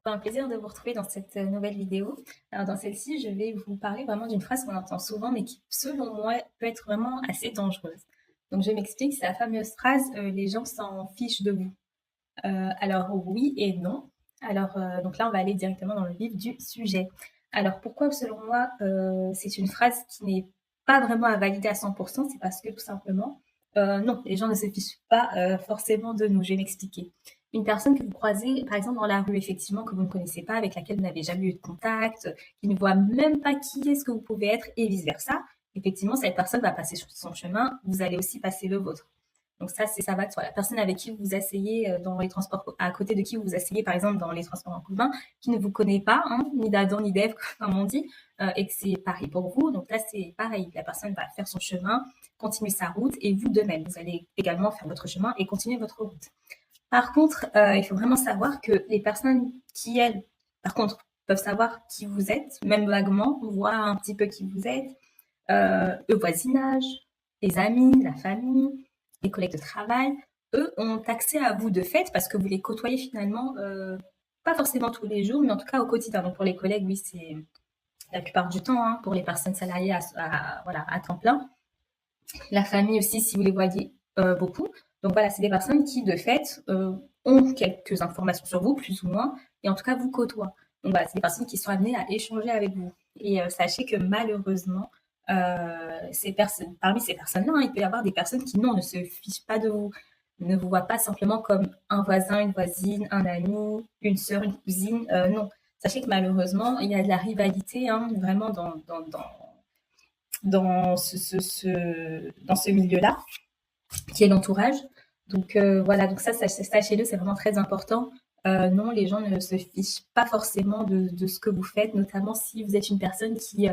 Un plaisir de vous retrouver dans cette nouvelle vidéo. Alors dans celle-ci, je vais vous parler vraiment d'une phrase qu'on entend souvent, mais qui, selon moi, peut être vraiment assez dangereuse. Donc je m'explique, c'est la fameuse phrase les gens s'en fichent de vous. Alors oui et non. Alors donc là, on va aller directement dans le vif du sujet. Alors pourquoi, selon moi, c'est une phrase qui n'est pas vraiment à valider à 100%, c'est parce que tout simplement, non, les gens ne se fichent pas forcément de nous. Je vais m'expliquer. Une personne que vous croisez, par exemple, dans la rue, effectivement, que vous ne connaissez pas, avec laquelle vous n'avez jamais eu de contact, qui ne voit même pas qui est-ce que vous pouvez être, et vice-versa, effectivement, cette personne va passer sur son chemin, vous allez aussi passer le vôtre. Donc ça va de soi. La personne avec qui vous vous asseyez dans les transports, à côté de qui vous vous asseyez, par exemple, dans les transports en commun, qui ne vous connaît pas, hein, ni d'Adam ni d'Ève, comme on dit, et que c'est pareil pour vous. Donc là, c'est pareil. La personne va faire son chemin, continuer sa route, et vous de même. Vous allez également faire votre chemin et continuer votre route. Par contre, il faut vraiment savoir que les personnes qui, elles, par contre, peuvent savoir qui vous êtes, même vaguement, voir un petit peu qui vous êtes, le voisinage, les amis, la famille, les collègues de travail, eux ont accès à vous de fait parce que vous les côtoyez finalement, pas forcément tous les jours, mais en tout cas au quotidien. Donc pour les collègues, oui, c'est la plupart du temps, hein, pour les personnes salariées voilà, à temps plein. La famille aussi, si vous les voyez beaucoup. Donc voilà, c'est des personnes qui, de fait, ont quelques informations sur vous, plus ou moins, et en tout cas vous côtoient. Donc voilà, c'est des personnes qui sont amenées à échanger avec vous. Et sachez que malheureusement, parmi ces personnes-là, hein, il peut y avoir des personnes qui, non, ne se fichent pas de vous, ne vous voient pas simplement comme un voisin, une voisine, un ami, une sœur, une cousine. Non, sachez que malheureusement, il y a de la rivalité, hein, vraiment dans ce milieu-là, qui est l'entourage. Donc voilà, donc ça sachez-le, c'est vraiment très important. Non, les gens ne se fichent pas forcément de ce que vous faites, notamment si vous êtes une personne qui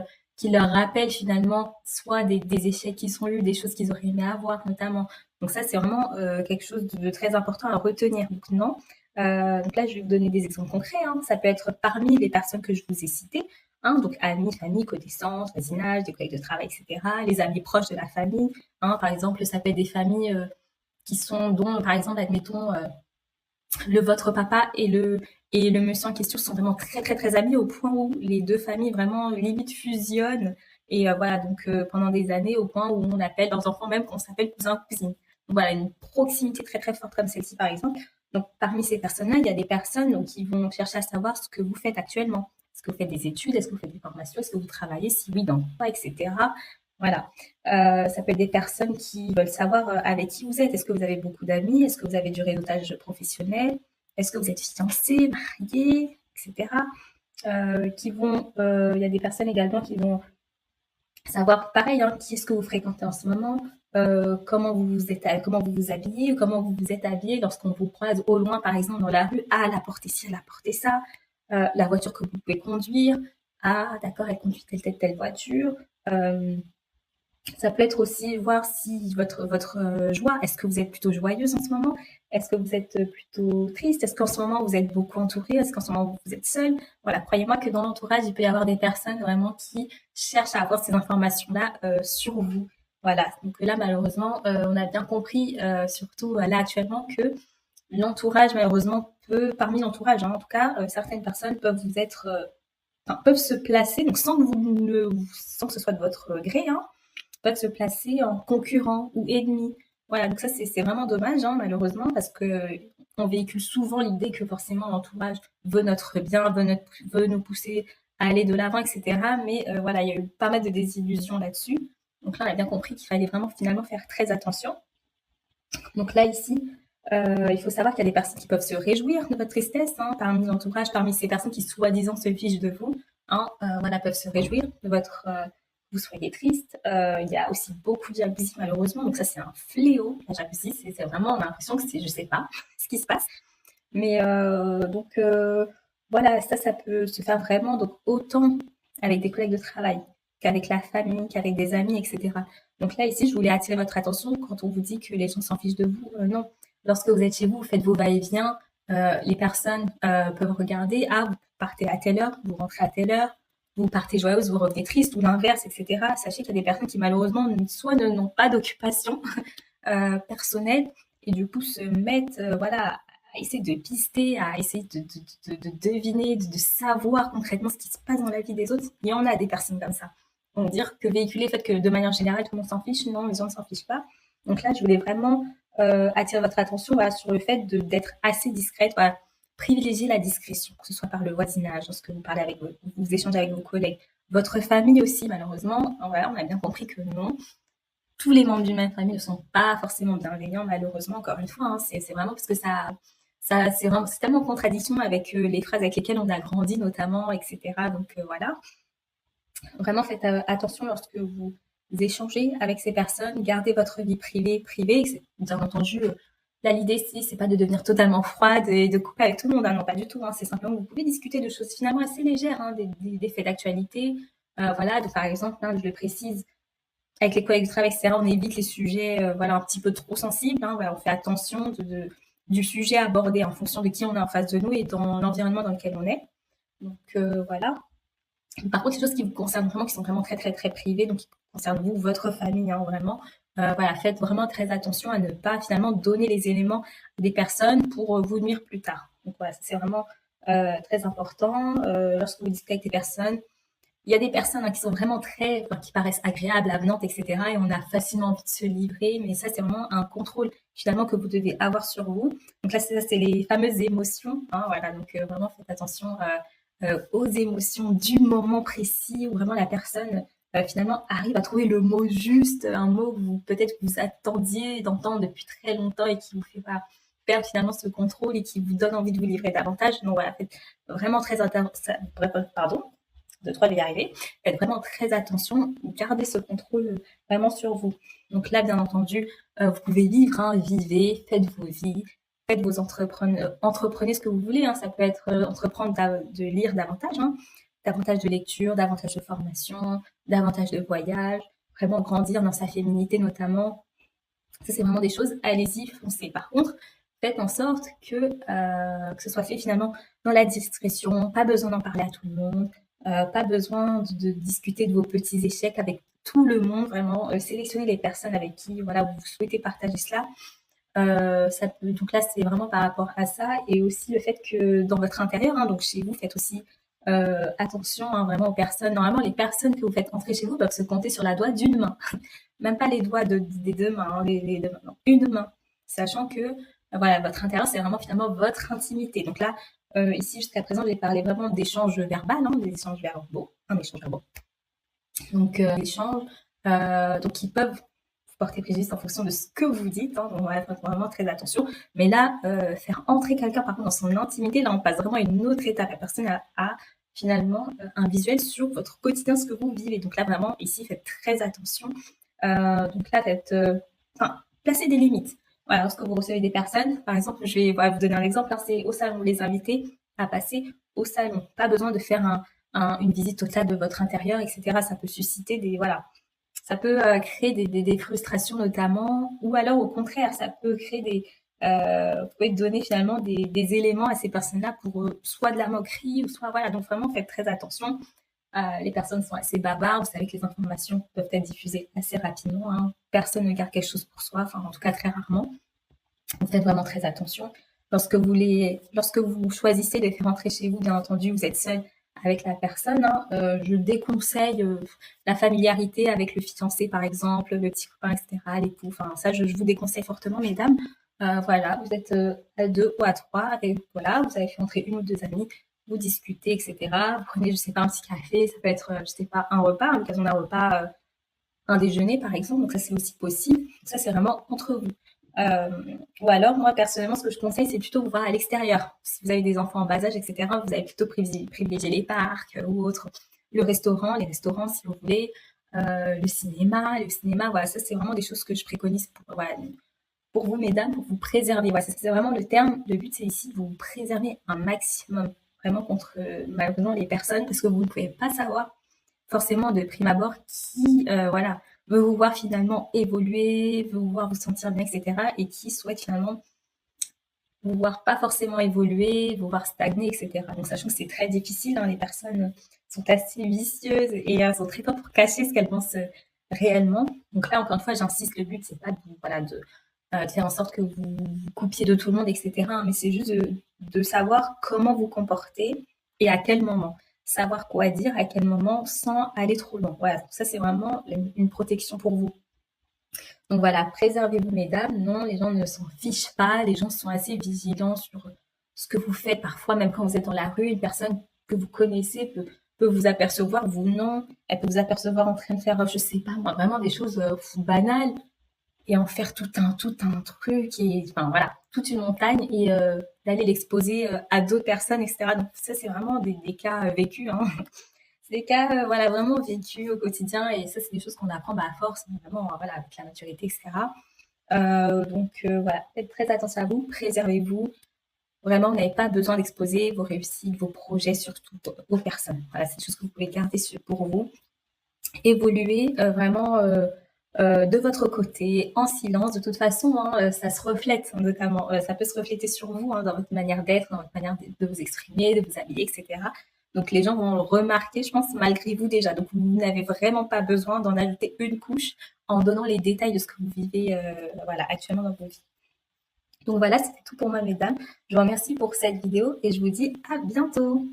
leur rappelle finalement soit des échecs qu'ils ont eus, des choses qu'ils auraient aimé avoir notamment. Donc ça, c'est vraiment quelque chose de très important à retenir. Donc non. Donc là, je vais vous donner des exemples concrets. Hein. Ça peut être parmi les personnes que je vous ai citées, hein, donc amis, famille, connaissances, voisinage, des collègues de travail, etc. Les amis proches de la famille. Hein, par exemple, ça peut être des familles dont, par exemple, admettons, votre papa et le monsieur en question sont vraiment très, très, très amis au point où les deux familles vraiment limite fusionnent. Et voilà, donc pendant des années, au point où on appelle leurs enfants même qu'on s'appelle cousin-cousine. Donc voilà, une proximité très, très forte comme celle-ci, par exemple. Donc parmi ces personnes-là, il y a des personnes donc, qui vont chercher à savoir ce que vous faites actuellement. Est-ce que vous faites des études? Est-ce que vous faites des formations? Est-ce que vous travaillez? Si oui, dans quoi, etc. Voilà. Ça peut être des personnes qui veulent savoir avec qui vous êtes. Est-ce que vous avez beaucoup d'amis? Est-ce que vous avez du réseautage professionnel? Est-ce que vous êtes fiancé, marié, etc. Il y a des personnes également qui vont savoir, pareil, hein, qui est-ce que vous fréquentez en ce moment, comment vous vous habillez, comment vous vous êtes habillé lorsqu'on vous croise au loin, par exemple, dans la rue. Ah, elle a porté ci, elle a porté ça. La voiture que vous pouvez conduire. Ah, d'accord, elle conduit telle voiture. Ça peut être aussi voir si votre joie, est-ce que vous êtes plutôt joyeuse en ce moment? Est-ce que vous êtes plutôt triste? Est-ce qu'en ce moment vous êtes beaucoup entouré? Est-ce qu'en ce moment vous êtes seul? Voilà, croyez-moi que dans l'entourage, il peut y avoir des personnes vraiment qui cherchent à avoir ces informations-là sur vous. Voilà, donc là malheureusement, on a bien compris, surtout là actuellement, que l'entourage malheureusement parmi l'entourage, hein, en tout cas, certaines personnes peuvent se placer, donc sans que ce soit de votre gré, hein, peuvent se placer en concurrent ou ennemi. Voilà, donc ça c'est vraiment dommage, hein, malheureusement, parce que on véhicule souvent l'idée que forcément l'entourage veut notre bien, veut nous pousser à aller de l'avant, etc. Mais voilà, il y a eu pas mal de désillusions là-dessus. Donc là, on a bien compris qu'il fallait vraiment finalement faire très attention. Donc là, ici, il faut savoir qu'il y a des personnes qui peuvent se réjouir de votre tristesse, hein, parmi l'entourage, parmi ces personnes qui soi-disant se fichent de vous, hein, voilà, peuvent se réjouir de vous soyez triste. Il y a aussi beaucoup de jalousie malheureusement, donc ça c'est un fléau. La jalousie, c'est vraiment, on a l'impression que c'est, je sais pas, ce qui se passe. Mais donc voilà, ça peut se faire vraiment donc autant avec des collègues de travail qu'avec la famille, qu'avec des amis, etc. Donc là, ici, je voulais attirer votre attention quand on vous dit que les gens s'en fichent de vous. Non. Lorsque vous êtes chez vous, vous faites vos va-et-vient, les personnes peuvent regarder, ah, vous partez à telle heure, vous rentrez à telle heure, vous partez joyeuse, vous revenez triste, ou l'inverse, etc. Sachez qu'il y a des personnes qui, malheureusement, soit n'ont pas d'occupation, personnelles et du coup se mettent voilà, à essayer de pister, à essayer de deviner, de savoir concrètement ce qui se passe dans la vie des autres. Il y en a des personnes comme ça. Donc dire que véhiculer le fait que de manière générale tout le monde s'en fiche, non, les gens ne s'en fichent pas. Donc là, je voulais vraiment attirer votre attention voilà, sur le fait d'être assez discrète, voilà, privilégier la discrétion, que ce soit par le voisinage, lorsque vous parlez avec vous échangez avec vos collègues, votre famille aussi, malheureusement. Voilà, on a bien compris que non, tous les membres d'une même famille ne sont pas forcément bienveillants, malheureusement, encore une fois. Hein, c'est vraiment parce que c'est tellement en contradiction avec les phrases avec lesquelles on a grandi, notamment, etc. Donc voilà, vraiment faites attention lorsque vous échangez avec ces personnes, gardez votre vie privée. Bien entendu, là, l'idée ici, c'est pas de devenir totalement froide et de couper avec tout le monde. Hein, non, pas du tout. Hein, c'est simplement que vous pouvez discuter de choses finalement assez légères, hein, des faits d'actualité. Voilà, donc, par exemple, hein, je le précise, avec les collègues de travail, etc., on évite les sujets voilà, un petit peu trop sensibles. Hein, voilà, on fait attention du sujet abordé en fonction de qui on est en face de nous et dans l'environnement dans lequel on est. Donc voilà. Par contre, les choses qui vous concernent vraiment, qui sont vraiment très, très, très privées, donc qui concernent vous, votre famille, hein, vraiment, voilà, faites vraiment très attention à ne pas finalement donner les éléments des personnes pour vous nuire plus tard. Donc voilà, c'est vraiment très important. Lorsque vous discutez avec des personnes, il y a des personnes hein, qui sont vraiment qui paraissent agréables, avenantes, etc. Et on a facilement envie de se livrer, mais ça, c'est vraiment un contrôle finalement que vous devez avoir sur vous. Donc là, c'est les fameuses émotions. Hein, voilà, donc vraiment faites attention aux émotions du moment précis où vraiment la personne finalement arrive à trouver le mot juste, un mot que vous peut-être vous attendiez d'entendre depuis très longtemps et qui vous fait pas perdre finalement ce contrôle et qui vous donne envie de vous livrer davantage. Donc voilà, faites vraiment très attention. Pardon. De trois d'y arriver, faites vraiment très attention, gardez ce contrôle vraiment sur vous. Donc là, bien entendu, vous pouvez vivre, hein, vivez, faites vos vies, faites vos entreprenez ce que vous voulez. Hein. Ça peut être entreprendre de lire davantage, hein, davantage de lecture, davantage de formation, davantage de voyage, vraiment grandir dans sa féminité notamment. Ça, c'est vraiment des choses, allez-y, foncez. Par contre, faites en sorte que ce soit fait finalement dans la discrétion, pas besoin d'en parler à tout le monde, pas besoin de discuter de vos petits échecs avec tout le monde, vraiment sélectionnez les personnes avec qui voilà, vous souhaitez partager cela. Donc là, c'est vraiment par rapport à ça et aussi le fait que dans votre intérieur, hein, donc chez vous, faites aussi attention hein, vraiment aux personnes. Normalement, les personnes que vous faites entrer chez vous peuvent se compter sur la doigt d'une main. Même pas les doigts des deux mains, hein, les deux mains, non, une main. Sachant que voilà, votre intérieur, c'est vraiment finalement votre intimité. Donc là, ici, jusqu'à présent, j'ai parlé vraiment d'échanges verbaux, hein, des échanges verbaux, un échange verbal. Donc, échanges, donc qui peuvent vous porter préjudice en fonction de ce que vous dites. Hein, donc, voilà, faites vraiment très attention. Mais là, faire entrer quelqu'un, par contre, dans son intimité, là, on passe vraiment à une autre étape. La personne a finalement un visuel sur votre quotidien, ce que vous vivez. Donc là, vraiment, ici, faites très attention. Donc là, placez des limites. Voilà, lorsque vous recevez des personnes, par exemple, je vais vous donner un exemple, hein, c'est au salon, les inviter à passer au salon. Pas besoin de faire une visite totale de votre intérieur, etc. Ça peut susciter ça peut créer des frustrations notamment, ou alors au contraire, ça peut créer vous pouvez donner finalement des éléments à ces personnes-là pour soit de la moquerie, ou soit voilà. Donc vraiment, faites très attention. Les personnes sont assez bavardes. Vous savez que les informations peuvent être diffusées assez rapidement. Hein. Personne ne garde quelque chose pour soi, enfin en tout cas très rarement. Donc faites vraiment très attention. Lorsque vous choisissez de faire entrer chez vous, bien entendu, vous êtes seul avec la personne. Hein. Je déconseille la familiarité avec le fiancé, par exemple, le petit copain, etc., l'époux. Enfin ça, je vous déconseille fortement, mesdames. Voilà, vous êtes à 2 ou à 3, et voilà, vous avez fait entrer une ou deux amies, vous discutez, etc. Vous prenez, je sais pas, un petit café, ça peut être, je sais pas, un repas, à l'occasion d'un repas, un déjeuner, par exemple. Donc ça, c'est aussi possible. Ça, c'est vraiment entre vous. Ou alors, moi, personnellement, ce que je conseille, c'est plutôt vous voir à l'extérieur. Si vous avez des enfants en bas âge, etc., vous allez plutôt privilégier les parcs ou autres. Les restaurants, si vous voulez. Le cinéma, voilà, ça, c'est vraiment des choses que je préconise pour vous, mesdames, pour vous préserver. Voilà, c'est vraiment le terme. Le but, c'est ici de vous préserver un maximum vraiment contre malheureusement les personnes, parce que vous ne pouvez pas savoir forcément de prime abord qui veut vous voir finalement évoluer, veut vous voir vous sentir bien, etc. et qui souhaite finalement vous voir pas forcément évoluer, vous voir stagner, etc. Donc sachant que c'est très difficile, hein, les personnes sont assez vicieuses et elles sont très fortes pour cacher ce qu'elles pensent réellement. Donc là, encore une fois, j'insiste, le but, c'est pas de faire en sorte que vous coupiez de tout le monde, etc. Mais c'est juste de savoir comment vous comporter et à quel moment. Savoir quoi dire, à quel moment, sans aller trop loin. Voilà, ça c'est vraiment une protection pour vous. Donc voilà, préservez-vous, mesdames. Non, les gens ne s'en fichent pas. Les gens sont assez vigilants sur ce que vous faites. Parfois, même quand vous êtes dans la rue, une personne que vous connaissez peut vous apercevoir, vous non. Elle peut vous apercevoir en train de faire, je sais pas moi, vraiment des choses banales et en faire tout un truc et enfin voilà, toute une montagne et d'aller l'exposer à d'autres personnes, etc. Donc ça, c'est vraiment des cas vécus. Hein. C'est des cas voilà, vraiment vécus au quotidien et ça, c'est des choses qu'on apprend à force, vraiment voilà, avec la maturité, etc. Voilà, faites très attention à vous, préservez-vous. Vraiment, vous n'avez pas besoin d'exposer vos réussites, vos projets, surtout vos personnes. Voilà, c'est des choses que vous pouvez garder pour vous. Évoluer vraiment de votre côté, en silence. De toute façon, hein, ça se reflète, notamment. Ça peut se refléter sur vous, hein, dans votre manière d'être, dans votre manière de vous exprimer, de vous habiller, etc. Donc, les gens vont le remarquer, je pense, malgré vous déjà. Donc, vous n'avez vraiment pas besoin d'en ajouter une couche en donnant les détails de ce que vous vivez voilà, actuellement dans vos vies. Donc, voilà, c'était tout pour moi, mesdames. Je vous remercie pour cette vidéo et je vous dis à bientôt.